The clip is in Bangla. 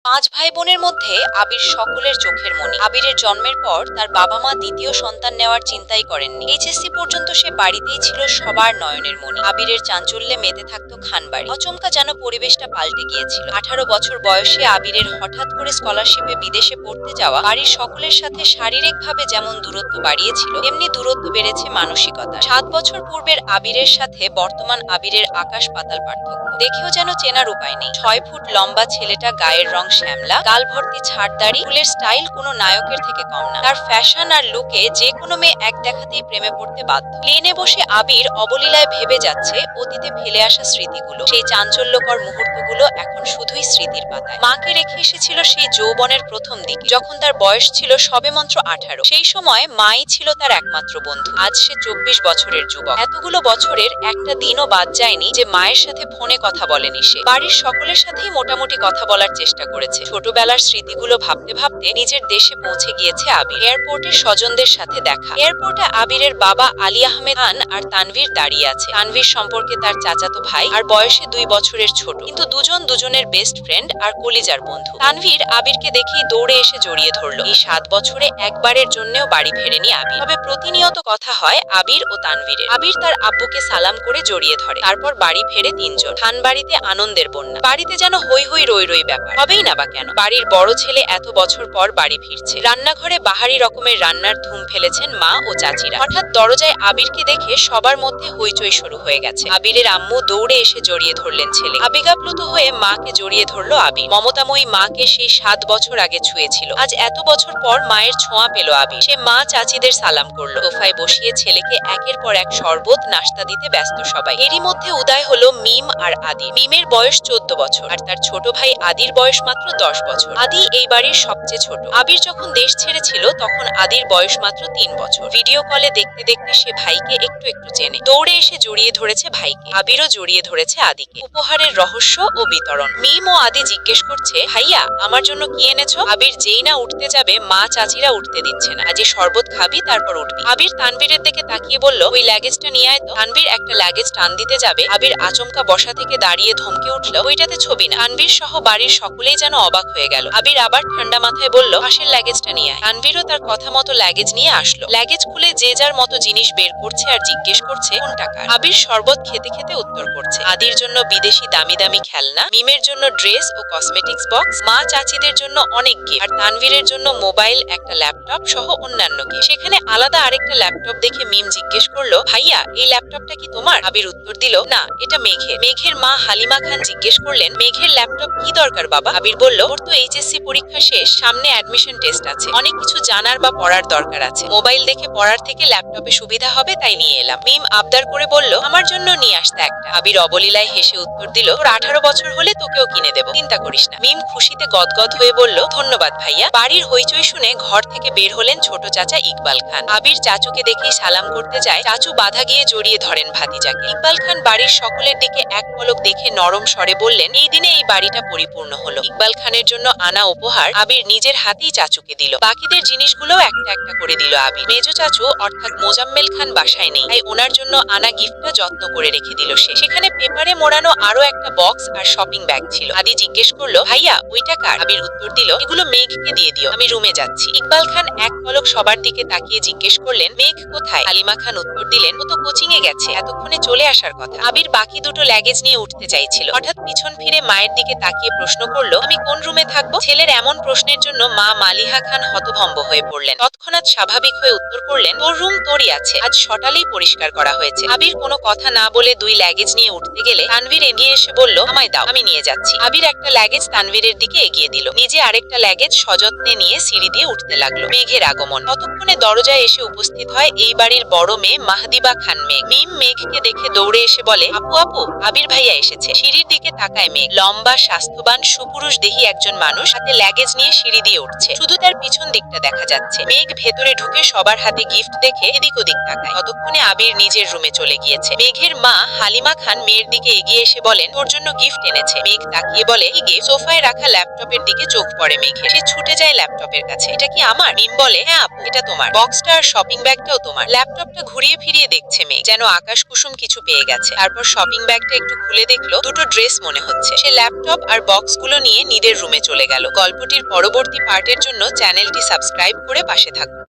পাঁচ ভাই বোনের মধ্যে আবির সকলের চোখের মণি। আবিরের জন্মের পর তার বাবা মা দ্বিতীয় সন্তান নেওয়ার চিন্তাই করেননি। এইচএসসি পর্যন্ত সে বাড়িতেই ছিল সবার নয়নের মণি। আবিরের চাঞ্চল্যে মেতে থাকতো খানবাড়ি। অচমকা যেন পরিবেশটা পাল্টে গিয়েছিল। 18 বছর বয়সে আবিরের হঠাৎ করে স্কলারশিপে বিদেশে পড়তে যাওয়া বাড়ির সকলের সাথে শারীরিকভাবে যেমন দূরত্ব বাড়িয়েছিল, তেমনি দূরত্ব বেড়েছে মানসিকতা। 7 বছর পূর্বের আবিরের সাথে বর্তমান আবিরের আকাশ পাতাল পার্থক্য। দেখেও যেন চেনার উপায় নেই। 6 ফুট লম্বা ছেলেটা, গায়ের রং শ্যামলা, গাল ভর্তি ছাড়দাড়ি, ফুলের স্টাইল কোনো নায়কের থেকে কম না। তার ফ্যাশন আর লুকে যে কোনো মেয়ে এক দেখাতেই প্রেমে পড়তে বাধ্য। প্লেনে বসে আবির অবলীলায় ভেবে যাচ্ছে অতীতে ফেলে আসা স্মৃতিগুলো। সেই চাঞ্চল্যকর মুহূর্তগুলো এখন শুধুই স্মৃতির পাতায়। মাকে রেখে এসেছিল সেই যৌবনের প্রথম দিকে, যখন তার বয়স ছিল সবেমাত্র 18। সেই সময় মাই ছিল তার একমাত্র বন্ধু। আজ সে 24 বছরের যুবক। এতগুলো বছরের একটা দিনও বাদ যায়নি যে মায়ের সাথে ফোনে কথা বলেনি সে। বাড়ির সকলের সাথেই মোটামুটি কথা বলার চেষ্টা করেছে। ছোটবেলার স্মৃতিগুলো ভাবতে ভাবতে নিজের দেশে পৌঁছে গিয়েছে আবির। এয়ারপোর্টে স্বজনদের সাথে দেখা। এয়ারপোর্টে আবিরের বাবা আলী আহমেদ খান আর তানভীর দাঁড়িয়ে আছে। তানভীর সম্পর্কে তার চাচাতো ভাই আর বয়সে 2 বছরের ছোট, কিন্তু দুজন দুজনের বেস্ট ফ্রেন্ড আর কলিজার বন্ধু। তানভীর আবিরকে দেখেই দৌড়ে এসে জড়িয়ে ধরল। এই 7 বছরে একবারের জন্যও বাড়ি ফেরেনি আবির, তবে প্রতিনিয়ত কথা হয় আবির ও তানভীরের। আবির তার আব্বুকে সালাম করে জড়িয়ে ধরে। তারপর বাড়ি ফেরে 3 জন। খানবাড়িতে আনন্দের বন্যা। বাড়িতে যেন হই হই রই রই ব্যাপার। হবেই না বা কেন? বাড়ির বড় ছেলে এত বছর পর বাড়ি ফিরছে। রান্নাঘরে বাহারি রকমের রান্নার ধুম ফেলেছেন মা ও চাচিরা। হঠাৎ দরজায় আবিরকে দেখে সবার মধ্যে হইচই শুরু হয়ে গেছে। আবিরের আম্মু দৌড়ে এসে জড়িয়ে ধরলেন ছেলে। আবেগাপ্লুত হয়ে মাকে জড়িয়ে ধরলো আবির। মমতাময়ী মাকে সেই 7 বছর আগে ছুঁয়েছিল। আজ এত বছর পর মায়ের ছোঁয়া পেল আবির। সে মা চাচিদের সালাম করলো। সোফায় বসিয়ে ছেলেকে একের পর এক শরবত নাস্তা দিতে ব্যস্ত সবাই। এরই মধ্যে উদয় হলো মিম আর আদি। মিমের বয়স 14 বছর আর তার ছোট ভাই আদির বয়স মাত্র 10 বছর। আদি এই বাড়ির সবচেয়ে ছোট। আবির যখন দেশ ছেড়েছিল তখন আদির বয়স মাত্র 3 বছর। ভিডিও কলে দেখতে দেখতে সে ভাইকে একটু একটু চেনে। দৌড়ে এসে জড়িয়ে ধরেছে ভাইকে। আবিরও জড়িয়ে ধরেছে আদিকে। উপহারের রহস্য ও বিতরণ। মিম ও আদি জিজ্ঞেস করছে, ভাইয়া আমার জন্য কি এনেছো? আবির যেই না উঠতে যাবে মা চাচিরা উঠতে দিচ্ছে না। আজ শরবত খাবি তারপর উঠবি। আবির তানভীরের দিকে তাকিয়ে বলল, ওই লাগেজটা নিয়ে আয় তো। তানভীর একটা লাগেজ টান দিতে যাবে। আবির আচমকা বসা থেকে দাঁড়িয়ে ধমকে উঠল, ওইটাতে ছবি না। তানভীর সহ বাড়ির সকলেই যেন অবাক হয়ে গেল। আবির আবার ঠান্ডা মাথায় বলল, পাশের লাগেজটা নিয়ে আয়। তানভীরও তার কথা মতো লাগেজ নিয়ে আসলো। লাগেজ খুলে যে যার মতো জিনিস বের করছে আর জিজ্ঞেস করছে কোন টাকা। আবির শরবত খেতে খেতে উত্তর করছে, আদির জন্য বিদেশি দামি দামি খেলনা, মিমের জন্য ড্রেস ও কসমেটিক্স বক্স, মা চাচিদের জন্য অনেক গিফট আর তানভীরের জন্য মোবাইল, একটা ল্যাপটপ সহ অন্যান্য গিফট। সেখানে আলাদা আরেকটা ল্যাপটপ দেখে মিম জিজ্ঞেস করলো, ভাইয়া এই ল্যাপটপটা কি তোমার? আবির উত্তর দিল, না এটা মেঘের। মেঘের মা হালিমা খান জিজ্ঞেস করলেন, মেঘের ল্যাপটপ কি দরকার বাবা? আবির বলল, ওর তো এইচএসসি পরীক্ষা শেষ, সামনে অ্যাডমিশন টেস্ট আছে, অনেক কিছু জানার বা পড়ার দরকার আছে। মোবাইল দেখে পড়ার থেকে ল্যাপটপে সুবিধা হবে তাই নিয়ে এলাম। মিম আবদার করে বলল, আমার জন্য নিয়ে আসতে একটা। আবির অবলীলায় হেসে উত্তর দিল, তোর 18 বছর হলে তোকেও কিনে দেবো, চিন্তা করিস না। মিম খুশিতে গদগদ হয়ে বলল, ধন্যবাদ ভাইয়া। বাড়ির হইচই শুনে ঘর থেকে বের হলেন ছোট চাচা ইকবাল খান। আবির চাচুকে দেখেই সালাম করতে যায়। চাচু বাধা গিয়ে জড়িয়ে ধরেন ভাতিজাকে। ইকবাল খান বাড়ির সকলের দিকে এক পলক দেখে নরম স্বরে বললেন, এই দিনে এই বাড়িটা পরিপূর্ণ হলো। ইকবাল খানের জন্য আনা উপহার আবির নিজের হাতেই চাচুকে দিল। বাকিদের জিনিসগুলো একটা একটা করে দিল আবির। মেজো চাচু অর্থাৎ মোজাম্মেল খান বাসায় নেই, তাই ওনার জন্য আনা গিফটটা যত্ন করে রেখে দিল সে। সেখানে পেপারে মোড়ানো আরো একটা বক্স আর শপিং ব্যাগ ছিল। আদি জিজ্ঞেস করলো, ভাইয়া ওইটা কার? আবির উত্তর দিল, এগুলো মেঘকে দিয়ে দিও, আমি রুমে যাচ্ছি। ইকবাল খান এক পলক সবার দিকে তাকিয়ে জিজ্ঞেস করলেন, মেঘ কোথায়? হালিমা খান উত্তর দিলেন, ও তো কোচিং এ গেছে, এতক্ষণে চলে আসার কথা। আবির বাকি দুটো লাগেজ নিয়ে উঠতে চাইছিল। হঠাৎ পিছন ফিরে মায়ের দিকে তাকিয়ে প্রশ্ন করলো, আমি কোন রুমে থাকবো? ছেলের এমন প্রশ্নের জন্য মা মালিহা খান হতভম্ব হয়ে পড়লেন। তৎক্ষণাৎ স্বাভাবিক হয়ে উত্তর করলেন, তোর রুম তোরই আছে, আজ সকালেই পরিষ্কার করা হয়েছে। আবির কোনো কথা না বলে 2 লাগেজ নিয়ে উঠতে গেলে তানভীর এগিয়ে এসে বলল, আমায় দাও, আমি নিয়ে যাচ্ছি। আবির একটা লাগেজ তানভীরের দিকে এগিয়ে দিল। নিজে আরেকটা লাগেজ সযত্নে নিয়ে সিঁড়ি দিয়ে উঠতে লাগলো। মেঘের আগমন। ততক্ষণে দরজায় এসে উপস্থিত হয় এই বাড়ির বড় মেয়ে মাহদিবা খান মেঘ। মিম মেঘকে দেখে দৌড়ে এসে বলে, আপু আপু আবির ভাইয়া এসেছে। সিঁড়ির দিকে তাকায় মেঘ। লম্বা, স্বাস্থ্যবান, সুপুরুষ দেহি একজন মানুষ হাতে লাগেজ নিয়ে সিঁড়ি দিয়ে উঠছে। শুধু তার পিছন দিকটা দেখা যাচ্ছে। মেঘ ভেতরে ঢুকে সবার হাতে গিফট দেখে এদিক ওদিক তাকায়। ততক্ষণে আবির নিজের রুমে চলে গিয়েছে। মেঘের মা হালিমা খান মেয়ের দিকে এগিয়ে এসে বলেন, তোর জন্য গিফট এনেছে। মেঘ তাকিয়ে বলে, কি গিফট? সোফায় রাখা ল্যাপটপের দিকে চোখ পড়ে মেঘের। সে ছুটে যায় ল্যাপটপের কাছে। এটা কি আমার? মিম বলে, হ্যাঁ আপু এটা তোমার। বক্সটা আর শপিং ব্যাগটাও তোমার। ল্যাপটপটা ঘুরিয়ে ফিরিয়ে দেখছে মেঘ, যেন আকাশ কুসুম কিছু পেয়ে গেছে। তারপর শপিং ব্যাগটা একটু খুলে দেখলো দুটো ড্রেস মনে হচ্ছে। সে ল্যাপটপ আর বক্সগুলো নিয়ে নীরের রুমে চলে গেল। গল্পটির পরবর্তী পার্টের জন্য চ্যানেলটি সাবস্ক্রাইব করে পাশে থাকুন।